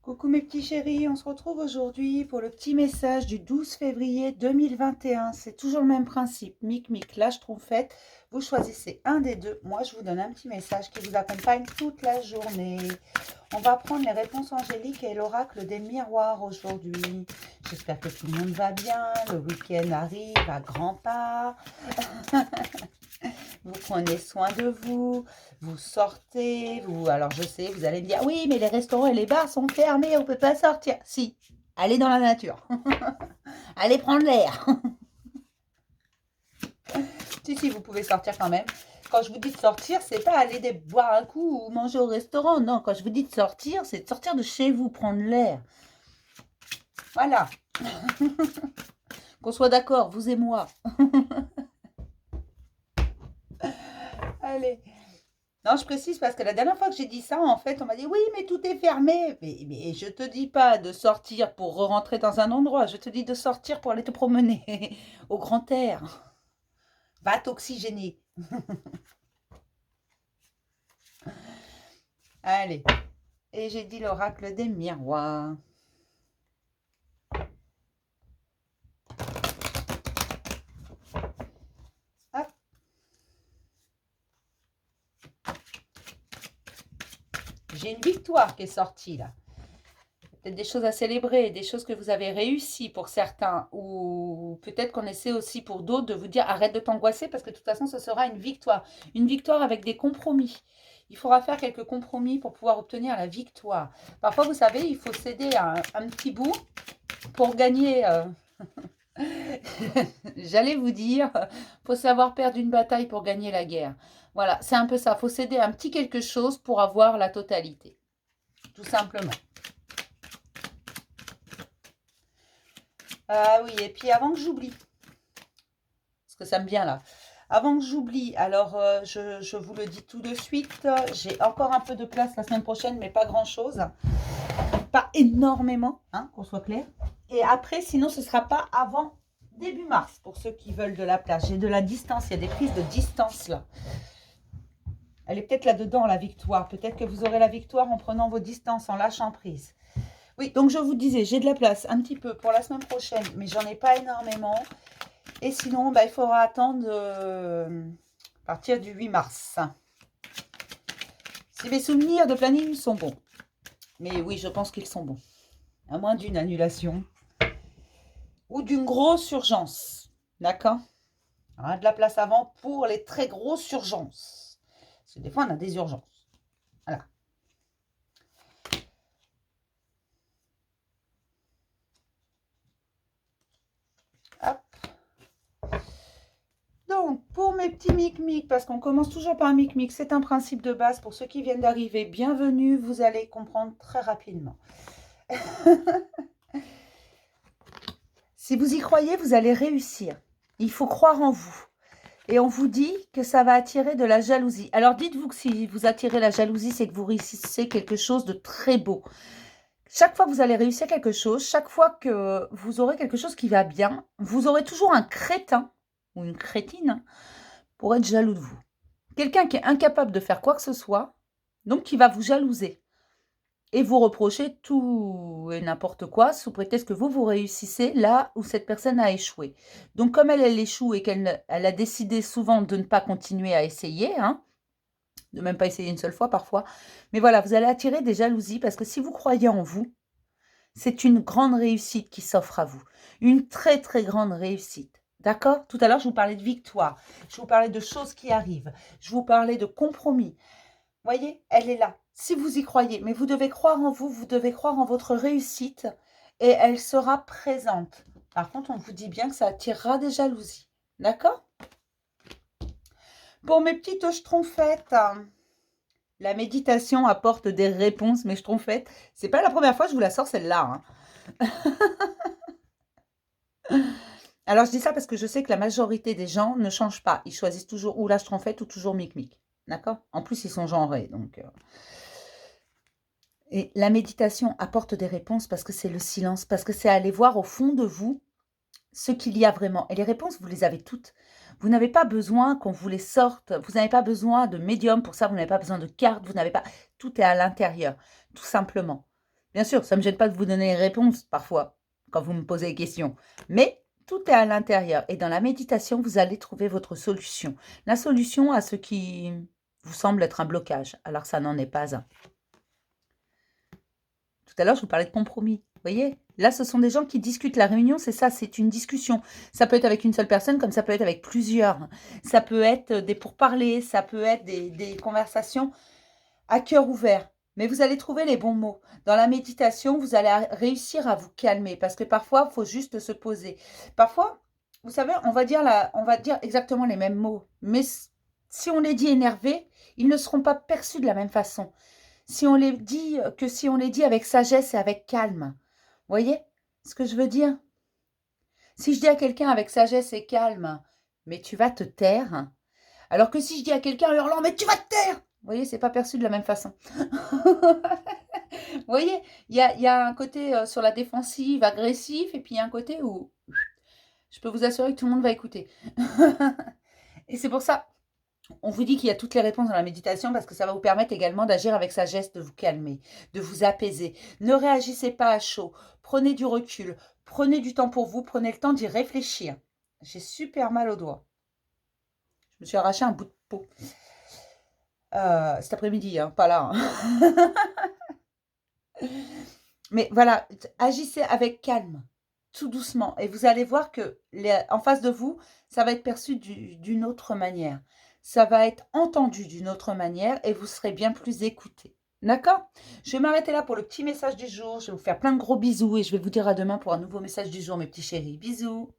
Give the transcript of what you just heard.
Coucou mes petits chéris, on se retrouve aujourd'hui pour le petit message du 12 février 2021. C'est toujours le même principe, mic, la schtroumpfette. Vous choisissez un des deux. Moi, je vous donne un petit message qui vous accompagne toute la journée. On va prendre les réponses angéliques et l'oracle des miroirs aujourd'hui. J'espère que tout le monde va bien. Le week-end arrive à grands pas. Vous prenez soin de vous, vous sortez, alors je sais, vous allez me dire, oui, mais les restaurants et les bars sont fermés, on ne peut pas sortir. Si, allez dans la nature, allez prendre l'air. Si, vous pouvez sortir quand même. Quand je vous dis de sortir, c'est pas aller boire un coup ou manger au restaurant, non, quand je vous dis de sortir, c'est de sortir de chez vous, prendre l'air. Voilà. Qu'on soit d'accord, vous et moi. Allez. Non, je précise parce que la dernière fois que j'ai dit ça, en fait, on m'a dit oui, mais tout est fermé. Mais je te dis pas de sortir pour rentrer dans un endroit. Je te dis de sortir pour aller te promener au grand air. Va t'oxygéner. Allez. Et j'ai dit l'oracle des miroirs. Hop. J'ai une victoire qui est sortie là. Peut-être des choses à célébrer, des choses que vous avez réussi pour certains, ou peut-être qu'on essaie aussi pour d'autres de vous dire arrête de t'angoisser parce que de toute façon ce sera une victoire avec des compromis. Il faudra faire quelques compromis pour pouvoir obtenir la victoire. Parfois, vous savez, il faut céder un petit bout pour gagner. J'allais vous dire, faut savoir perdre une bataille pour gagner la guerre. Voilà, c'est un peu ça. Il faut céder un petit quelque chose pour avoir la totalité. Tout simplement. Ah oui, et puis avant que j'oublie, parce que ça me vient là, avant que j'oublie, alors je vous le dis tout de suite, j'ai encore un peu de place la semaine prochaine, mais pas grand-chose, pas énormément, hein, qu'on soit clair. Et après, sinon, ce ne sera pas avant début mars, pour ceux qui veulent de la place. J'ai de la distance, il y a des prises de distance là. Elle est peut-être là-dedans, la victoire. Peut-être que vous aurez la victoire en prenant vos distances, en lâchant prise. Oui, donc je vous disais, j'ai de la place un petit peu pour la semaine prochaine, mais j'en ai pas énormément. Et sinon, il faudra attendre à partir du 8 mars. Si mes souvenirs de planning sont bons. Mais oui, je pense qu'ils sont bons. À moins d'une annulation. Ou d'une grosse urgence. D'accord? Il y aura de la place avant pour les très grosses urgences. Parce que des fois, on a des urgences. Voilà. Hop. Donc, pour mes petits mic-mic, parce qu'on commence toujours par un mic-mic, c'est un principe de base. Pour ceux qui viennent d'arriver, bienvenue, vous allez comprendre très rapidement. Si vous y croyez, vous allez réussir. Il faut croire en vous. Et on vous dit que ça va attirer de la jalousie. Alors dites-vous que si vous attirez la jalousie, c'est que vous réussissez quelque chose de très beau. Chaque fois que vous allez réussir quelque chose, chaque fois que vous aurez quelque chose qui va bien, vous aurez toujours un crétin ou une crétine pour être jaloux de vous. Quelqu'un qui est incapable de faire quoi que ce soit, donc qui va vous jalouser et vous reprocher tout et n'importe quoi sous prétexte que vous réussissez là où cette personne a échoué. Donc comme elle échoue et qu'elle a décidé souvent de ne pas continuer à essayer, hein, de même pas essayer une seule fois parfois, mais voilà, vous allez attirer des jalousies parce que si vous croyez en vous, c'est une grande réussite qui s'offre à vous. Une très, très grande réussite. D'accord? Tout à l'heure, je vous parlais de victoire. Je vous parlais de choses qui arrivent. Je vous parlais de compromis. Vous voyez, elle est là. Si vous y croyez, mais vous devez croire en vous, vous devez croire en votre réussite et elle sera présente. Par contre, on vous dit bien que ça attirera des jalousies. D'accord? Pour mes petites schtroumpfettes, la méditation apporte des réponses, mes schtroumpfettes. C'est pas la première fois que je vous la sors celle-là. Alors, je dis ça parce que je sais que la majorité des gens ne changent pas. Ils choisissent toujours ou la schtroumpfette ou toujours mic-mic. D'accord? En plus, ils sont genrés. Donc, Et la méditation apporte des réponses parce que c'est le silence, parce que c'est aller voir au fond de vous ce qu'il y a vraiment. Et les réponses, vous les avez toutes. Vous n'avez pas besoin qu'on vous les sorte. Vous n'avez pas besoin de médium pour ça. Vous n'avez pas besoin de cartes. Vous n'avez pas... Tout est à l'intérieur, tout simplement. Bien sûr, ça ne me gêne pas de vous donner les réponses parfois, quand vous me posez des questions. Mais tout est à l'intérieur. Et dans la méditation, vous allez trouver votre solution. La solution à ce qui vous semble être un blocage, alors que ça n'en est pas un. Tout à l'heure, je vous parlais de compromis. Vous voyez? Là, ce sont des gens qui discutent. La réunion, c'est ça, c'est une discussion. Ça peut être avec une seule personne, comme ça peut être avec plusieurs. Ça peut être des pourparlers, ça peut être des conversations à cœur ouvert. Mais vous allez trouver les bons mots. Dans la méditation, vous allez réussir à vous calmer parce que parfois, il faut juste se poser. Parfois, vous savez, on va dire exactement les mêmes mots. Mais si on les dit énervés, ils ne seront pas perçus de la même façon. Si on les dit avec sagesse et avec calme. Vous voyez ce que je veux dire? Si je dis à quelqu'un avec sagesse et calme, mais tu vas te taire, alors que si je dis à quelqu'un en hurlant, mais tu vas te taire, vous voyez, c'est pas perçu de la même façon. Vous voyez, il y a un côté sur la défensive, agressif, et puis il y a un côté où je peux vous assurer que tout le monde va écouter. Et c'est pour ça, on vous dit qu'il y a toutes les réponses dans la méditation parce que ça va vous permettre également d'agir avec sagesse, de vous calmer, de vous apaiser. Ne réagissez pas à chaud. Prenez du recul. Prenez du temps pour vous. Prenez le temps d'y réfléchir. J'ai super mal au doigt. Je me suis arraché un bout de peau. Cet après-midi, hein, pas là. Hein. Mais voilà, agissez avec calme, tout doucement. Et vous allez voir que en face de vous, ça va être perçu d'une autre manière. Ça va être entendu d'une autre manière et vous serez bien plus écouté. D'accord? Je vais m'arrêter là pour le petit message du jour. Je vais vous faire plein de gros bisous et je vais vous dire à demain pour un nouveau message du jour, mes petits chéris. Bisous!